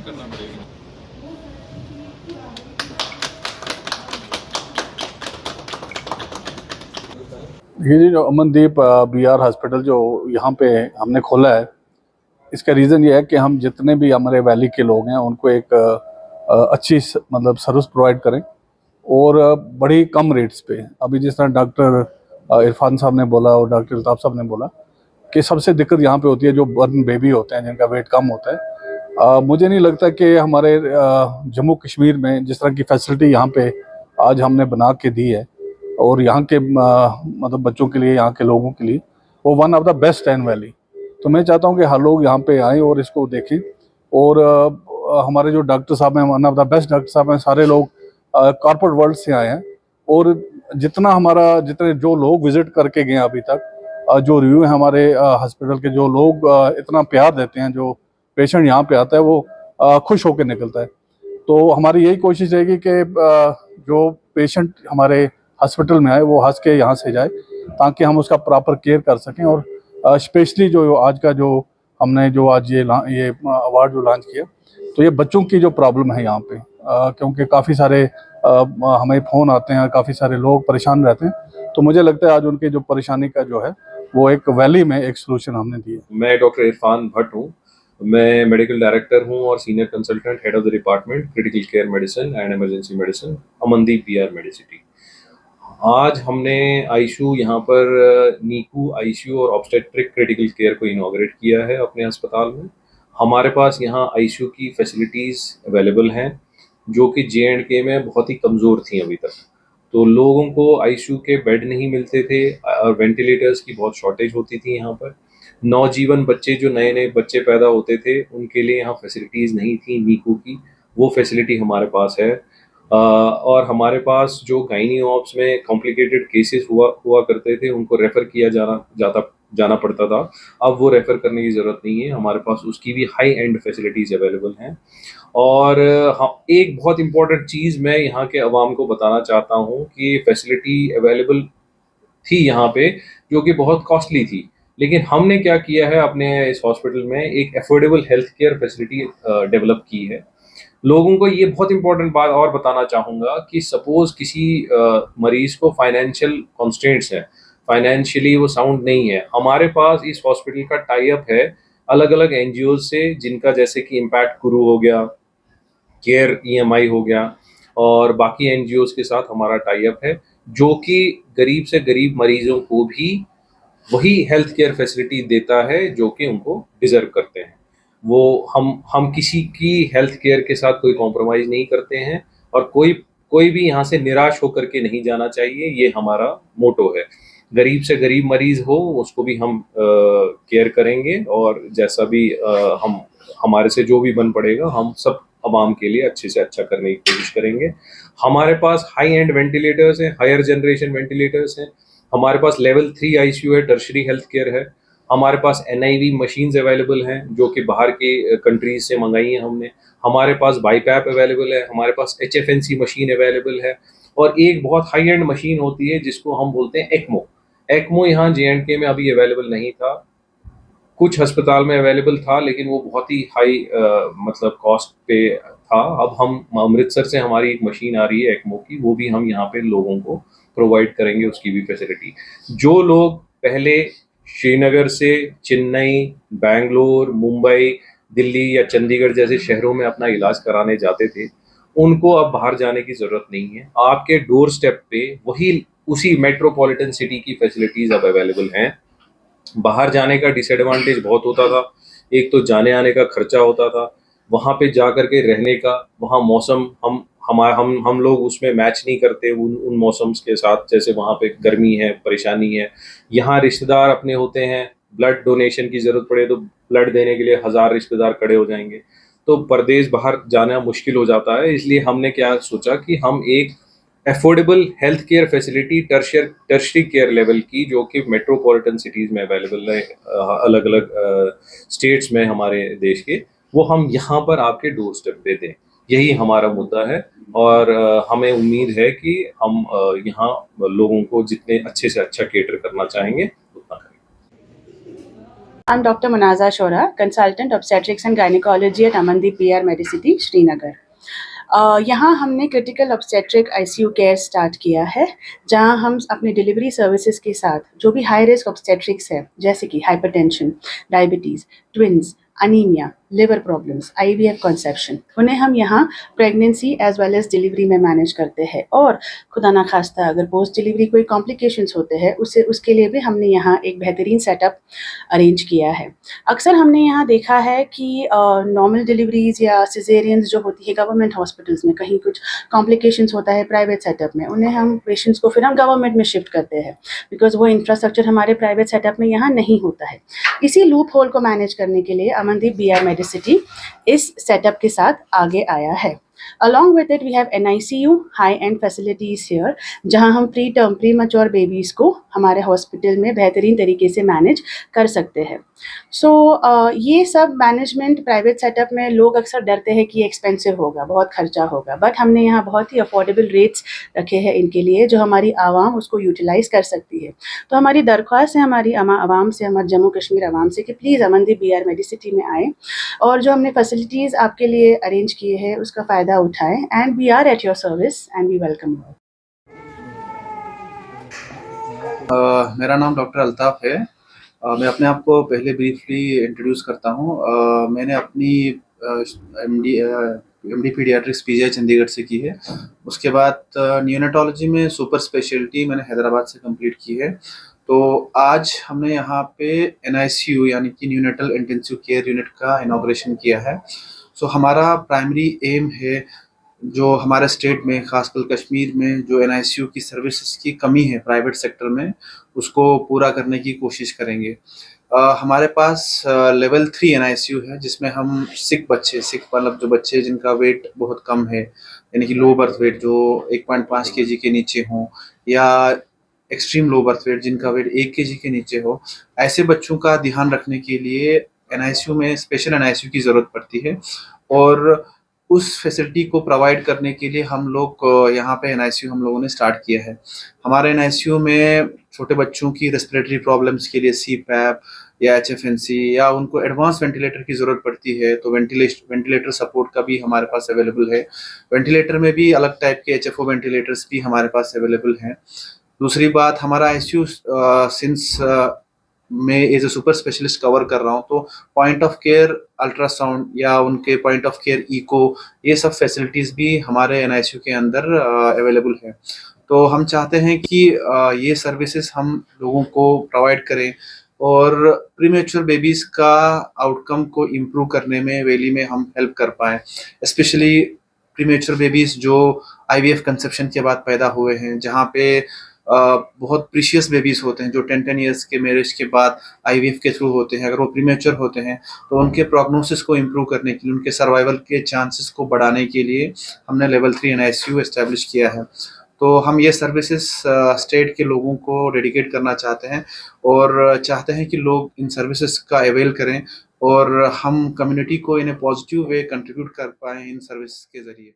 करना पड़ेगा। ये जो अमनदीप BR हॉस्पिटल जो यहाँ पे हमने खोला है, इसका रीज़न ये है कि हम जितने भी हमारे वैली के लोग हैं उनको एक अच्छी मतलब सर्विस प्रोवाइड करें और बड़ी कम रेट्स पे। अभी जिस तरह डॉक्टर इरफान साहब ने बोला और डॉक्टर अल्ताफ़ साहब ने बोला कि सबसे दिक्कत यहाँ पे होती है जो बर्न बेबी होते हैं जिनका वेट कम होता है। मुझे नहीं लगता कि हमारे जम्मू कश्मीर में जिस तरह की फैसिलिटी यहाँ पे आज हमने बना के दी है और यहाँ के मतलब बच्चों के लिए, यहाँ के लोगों के लिए, वो वन ऑफ द बेस्ट है इन वैली। तो मैं चाहता हूँ कि हर लोग यहाँ पे आएँ और इसको देखें। और हमारे जो डॉक्टर साहब हैं, one of the best doctor साहब हैं, सारे लोग कॉर्पोरेट वर्ल्ड से आए हैं। और जितने जो लोग विजिट करके गए अभी तक, जो रिव्यू है हमारे हॉस्पिटल के, जो लोग इतना प्यार देते हैं, जो पेशेंट यहाँ पे आता है वो खुश होकर निकलता है। तो हमारी यही कोशिश रहेगी कि जो पेशेंट हमारे हॉस्पिटल में आए वो हंस के यहाँ से जाए, ताकि हम उसका प्रॉपर केयर कर सकें। और स्पेशली जो आज का जो हमने जो आज ये अवार्ड जो लॉन्च किया, तो ये बच्चों की जो प्रॉब्लम है यहाँ पे, क्योंकि काफ़ी सारे हमें फ़ोन आते हैं, काफ़ी सारे लोग परेशान रहते हैं। तो मुझे लगता है आज उनकी जो परेशानी का जो है वो एक वैली में एक सोल्यूशन हमने दिया। मैं डॉक्टर इरफान भट्ट हूँ। मैं मेडिकल डायरेक्टर हूँ और senior consultant head of the department critical care medicine and emergency medicine, Amandeep BR Medicity. आज हमने आईसीयू यहाँ पर नीकू आईसीयू और ऑब्स्टेट्रिक क्रिटिकल केयर को इनॉग्रेट किया है अपने अस्पताल में। हमारे पास यहाँ आईसीयू की फैसिलिटीज़ अवेलेबल हैं जो कि J&K में बहुत ही कमज़ोर थी अभी तक। तो लोगों को आईसीयू के बेड नहीं मिलते थे और वेंटिलेटर्स की बहुत शॉर्टेज होती थी यहाँ पर। नौजीवन बच्चे, जो नए नए बच्चे पैदा होते थे, उनके लिए यहाँ फैसिलिटीज़ नहीं थी नीकू की, वो फैसिलिटी हमारे पास है। और हमारे पास जो गाइनी ऑप्स में कॉम्प्लिकेटेड केसेस हुआ करते थे, उनको रेफ़र किया जाना पड़ता था। अब वो रेफ़र करने की ज़रूरत नहीं है, हमारे पास उसकी भी हाई एंड फैसिलिटीज़ अवेलेबल हैं। और एक बहुत इम्पोर्टेंट चीज़ मैं यहाँ के अवाम को बताना चाहता हूँ कि फैसिलिटी अवेलेबल थी यहाँ पे जो कि बहुत कॉस्टली थी, लेकिन हमने क्या किया है, अपने इस हॉस्पिटल में एक affordable health care facility develop की है। लोगों को ये बहुत इंपॉर्टेंट बात और बताना चाहूँगा कि सपोज किसी मरीज को फाइनेंशियल कॉन्स्ट्रेंट्स है, फाइनेंशियली वो साउंड नहीं है, हमारे पास इस हॉस्पिटल का टाई अप है अलग अलग NGOs से, जिनका जैसे कि इम्पैक्ट गुरु हो गया, केयर EMI हो गया, और बाकी NGOs के साथ हमारा टाई अप है, जो कि गरीब से गरीब मरीजों को भी वही हेल्थ केयर फैसिलिटी देता है जो कि उनको डिजर्व करते हैं। वो हम किसी की हेल्थ केयर के साथ कोई कॉम्प्रोमाइज़ नहीं करते हैं, और कोई भी यहाँ से निराश होकर के नहीं जाना चाहिए, ये हमारा मोटो है। गरीब से गरीब मरीज हो उसको भी हम केयर करेंगे, और जैसा भी हमारे से जो भी बन पड़ेगा, हम सब आवाम के लिए अच्छे से अच्छा करने की कोशिश करेंगे। हमारे पास हाई एंड वेंटिलेटर्स हैं, हायर जनरेशन वेंटिलेटर्स हैं। हमारे पास लेवल 3 आईसीयू है, टर्शरी हेल्थ केयर है। हमारे पास NIV मशीन्स अवेलेबल हैं जो कि बाहर के कंट्रीज से मंगाई हैं हमने। हमारे पास बाईपैप अवेलेबल है, हमारे पास HFNC मशीन अवेलेबल है, और एक बहुत हाई एंड मशीन होती है जिसको हम बोलते हैं एक्मो। एक्मो यहाँ J&K में अभी अवेलेबल नहीं था, कुछ अस्पताल में अवेलेबल था, लेकिन वो बहुत ही हाई मतलब कॉस्ट पे था। अब हम अमृतसर से हमारी एक मशीन आ रही है एक्मो की, वो भी हम यहाँ पे लोगों को प्रोवाइड करेंगे, उसकी भी फैसिलिटी। जो लोग पहले श्रीनगर से चेन्नई, बैंगलोर, मुंबई, दिल्ली या चंडीगढ़ जैसे शहरों में अपना इलाज कराने जाते थे, उनको अब बाहर जाने की ज़रूरत नहीं है। आपके डोर स्टेप पे वही उसी मेट्रोपॉलिटन सिटी की फैसिलिटीज़ अब अवेलेबल हैं। बाहर जाने का डिसएडवांटेज बहुत होता था, एक तो जाने आने का खर्चा होता था, वहाँ पे जा कर के रहने का, वहाँ मौसम हम लोग उसमें मैच नहीं करते उन मौसम्स के साथ, जैसे वहाँ पे गर्मी है, परेशानी है। यहाँ रिश्तेदार अपने होते हैं, ब्लड डोनेशन की ज़रूरत पड़े तो ब्लड देने के लिए 1000 रिश्तेदार खड़े हो जाएंगे, तो परदेश बाहर जाना मुश्किल हो जाता है। इसलिए हमने क्या सोचा कि हम एक affordable health care facility tertiary care level की, जो कि मेट्रोपॉलिटन सिटीज़ में अवेलेबल है, अलग अलग स्टेट्स में हमारे देश के, वो हम यहाँ पर आपके डोर स्टेप पे दें, यही हमारा मुद्दा है। और हमें उम्मीद है कि हम यहाँ लोगों को जितने अच्छे से अच्छा केटर करना चाहेंगे उतना करेंगे। I'm Dr. Munaza Shora, Consultant Obstetrics and Gynecology at Amandeep PR Medicity, Srinagar. यहाँ हमने critical obstetric ICU care start किया है, जहाँ हम अपने डिलीवरी सर्विसेज के साथ जो भी हाई रिस्क ऑब्स्टेट्रिक्स है, जैसे कि hypertension, diabetes, twins, anaemia, liver problems, IVF conception, उन्हें हम यहाँ pregnancy as well as delivery में मैनेज करते हैं। और खुदा ना खास्ता अगर पोस्ट डिलीवरी कोई कॉम्प्लिकेशंस होते हैं उसके लिए भी हमने यहाँ एक बेहतरीन सेटअप अरेंज किया है। अक्सर हमने यहाँ देखा है कि नॉर्मल डिलीवरीज या सिजेरियंस जो होती है गवर्नमेंट हॉस्पिटल्स में, कहीं कुछ कॉम्प्लिकेशंस होता है प्राइवेट सेटअप में, उन्हें हम पेशेंट्स को फिर हम गवर्नमेंट में शिफ्ट करते हैं, बिकॉज वो इंफ्रास्ट्रक्चर हमारे प्राइवेट सेटअप में यहाँ नहीं होता है। इसी लूप होल को मैनेज करने के लिए अमनदीप बीआर मेडिसिटी इस सेटअप के साथ आगे आया है। Along with it, we have NICU, high-end facilities here, जहां हम pre term pre mature babies को हमारे हॉस्पिटल में बेहतरीन तरीके से मैनेज कर सकते हैं। ये सब मैनेजमेंट प्राइवेट सेटअप में लोग अक्सर डरते हैं कि एक्सपेंसिव होगा, बहुत खर्चा होगा, बट हमने यहाँ बहुत ही अफोर्डेबल रेट्स रखे हैं इनके लिए, जो हमारी आवाम उसको यूटिलाइज़ कर सकती है। तो हमारी दरख्वास्त है हमारी आवाम से, हमारे जम्मू कश्मीर आवाम से, कि प्लीज़ अमनदीप बीआर मेडिसिटी में आएँ और जो हमने फैसिलिटीज़ आपके लिए अरेंज किए हैं उसका फ़ायदा उठाएं। And we are at your service and we welcome you. मेरा नाम डॉक्टर अल्ताफ़ है। मैं अपने आप को पहले ब्रीफली इंट्रोड्यूस करता हूँ। मैंने अपनी एमडी पीडियाट्रिक्स पीजीआई चंडीगढ़ से की है। उसके बाद न्यूनेटोलॉजी में सुपर स्पेशलिटी मैंने हैदराबाद से कंप्लीट की है। तो आज हमने यहाँ पे एनआईसीयू यानी कि न्यूनेटल इंटेंसिव केयर यूनिट का इनॉग्रेशन किया है। सो हमारा प्राइमरी एम है, जो हमारे स्टेट में खासकर कश्मीर में जो एनआईसीयू की सर्विसेज की कमी है प्राइवेट सेक्टर में, उसको पूरा करने की कोशिश करेंगे। हमारे पास लेवल 3 एनआईसीयू है, जिसमें हम सिक मतलब जो बच्चे जिनका वेट बहुत कम है, यानी कि लो बर्थ वेट जो 1.5 केजी के नीचे हों, या एक्सट्रीम लो बर्थ वेट जिनका वेट 1 केजी के नीचे हो, ऐसे बच्चों का ध्यान रखने के लिए एनआईसीयू में स्पेशल एनआईसीयू की ज़रूरत पड़ती है। और उस फैसिलिटी को प्रोवाइड करने के लिए हम लोग यहाँ पे एनआईसीयू हम लोगों ने स्टार्ट किया है। हमारे एनआईसीयू में छोटे बच्चों की रेस्पिरेटरी प्रॉब्लम्स के लिए सीपैप या एचएफएनसी या उनको एडवांस वेंटिलेटर की ज़रूरत पड़ती है, तो वेंटिलेटर सपोर्ट का भी हमारे पास अवेलेबल है। वेंटिलेटर में भी अलग टाइप के एचएफओ वेंटिलेटर्स भी हमारे पास अवेलेबल हैं। दूसरी बात, हमारा आईसीयू सिंस मैं as a super specialist cover कर रहा हूँ, तो पॉइंट ऑफ केयर अल्ट्रासाउंड या उनके पॉइंट ऑफ केयर इको, ये सब फैसिलिटीज़ भी हमारे एनआईसीयू के अंदर अवेलेबल है। तो हम चाहते हैं कि ये सर्विसेज हम लोगों को प्रोवाइड करें और प्रीमेच्योर बेबीज़ का आउटकम को इम्प्रूव करने में वैली में हम हेल्प कर पाएँ। स्पेशली प्रीमेच्योर बेबीज़ जो आईवीएफ कंसेप्शन के बाद पैदा हुए हैं, जहाँ पे बहुत प्रीशियस बेबीज़ होते हैं जो 10 ईयर्स के मैरिज के बाद आईवीएफ के थ्रू होते हैं। अगर वो प्रीमेच्योर होते हैं तो उनके प्रोग्नोसिस को इम्प्रूव करने के लिए, उनके सर्वाइवल के चांसेस को बढ़ाने के लिए हमने लेवल 3 एनआईसीयू एस्टेब्लिश किया है। तो हम ये सर्विसेज स्टेट के लोगों को डेडिकेट करना चाहते हैं और चाहते हैं कि लोग इन सर्विसेज का अवेल करें और हम कम्युनिटी को इन ए पॉजिटिव वे कंट्रीब्यूट कर पाएँ इन सर्विस के ज़रिए।